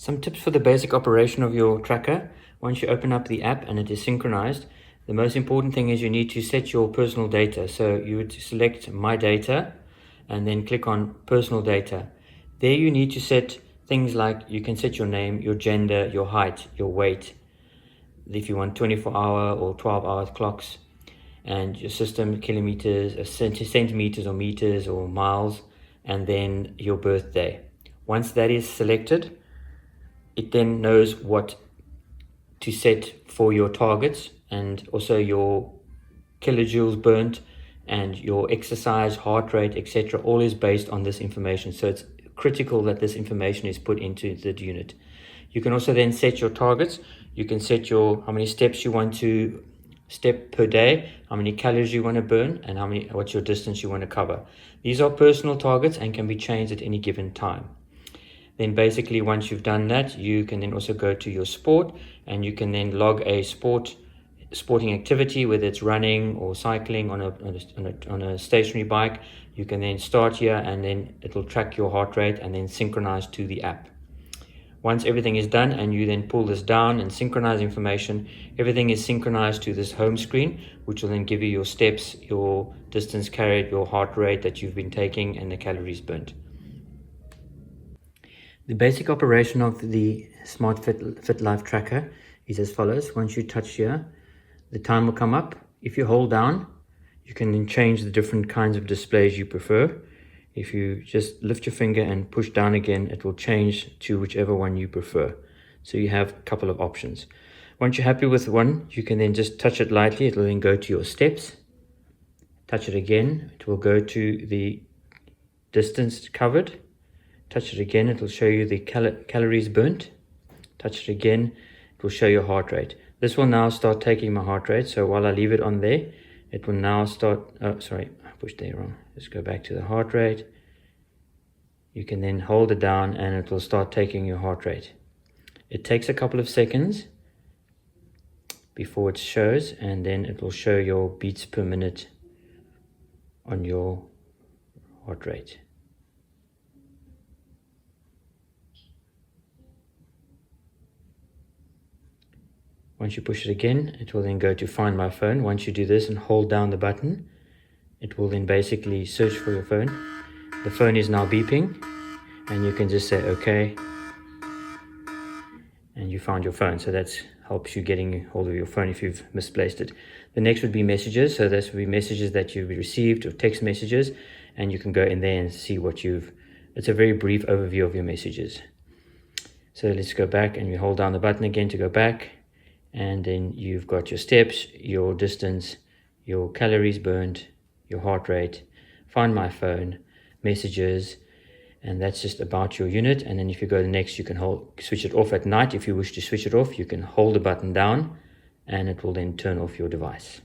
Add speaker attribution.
Speaker 1: Some tips for the basic operation of your tracker. Once you open up the app and it is synchronized, the most important thing is you need to set your personal data. So you would select My Data and then click on Personal Data. There you need to set things like you can set your name, your gender, your height, your weight, if you want 24-hour or 12-hour clocks, and your system, kilometers, centimeters or meters or miles, and then your birthday. Once that is selected, it then knows what to set for your targets and also your kilojoules burnt and your exercise, heart rate, etc. All is based on this information. So it's critical that this information is put into the unit. You can also then set your targets. You can set your how many steps you want to step per day, how many calories you want to burn, and what's your distance you want to cover. These are personal targets and can be changed at any given time. Then basically once you've done that, you can then also go to your sport and you can then log a sporting activity, whether it's running or cycling on a stationary bike. You can then start here and then it'll track your heart rate and then synchronize to the app. Once everything is done and you then pull this down and synchronize information, everything is synchronized to this home screen, which will then give you your steps, your distance carried, your heart rate that you've been taking, and the calories burnt. The basic operation of the Smartfit Fitlife tracker is as follows. Once you touch here, the time will come up. If you hold down, you can then change the different kinds of displays you prefer. If you just lift your finger and push down again, it will change to whichever one you prefer. So you have a couple of options. Once you're happy with one, you can then just touch it lightly. It will then go to your steps. Touch it again. It will go to the distance covered. Touch it again, it will show you the calories burnt. Touch it again, it will show your heart rate. This will now start taking my heart rate. So while I leave it on there, it will now start, oh sorry, I pushed there wrong. Let's go back to the heart rate. You can then hold it down and it will start taking your heart rate. It takes a couple of seconds before it shows, and then it will show your beats per minute on your heart rate. Once you push it again, it will then go to Find My Phone. Once you do this and hold down the button, it will then basically search for your phone. The phone is now beeping, and you can just say okay, and you found your phone. So that helps you getting hold of your phone if you've misplaced it. The next would be messages. So this would be messages that you've received or text messages, and you can go in there and see what it's a very brief overview of your messages. So let's go back, and you hold down the button again to go back. And then you've got your steps, your distance, your calories burned, your heart rate, Find My Phone, messages, and that's just about your unit. And then if you go to the next, you can switch it off at night. If you wish to switch it off, you can hold the button down and it will then turn off your device.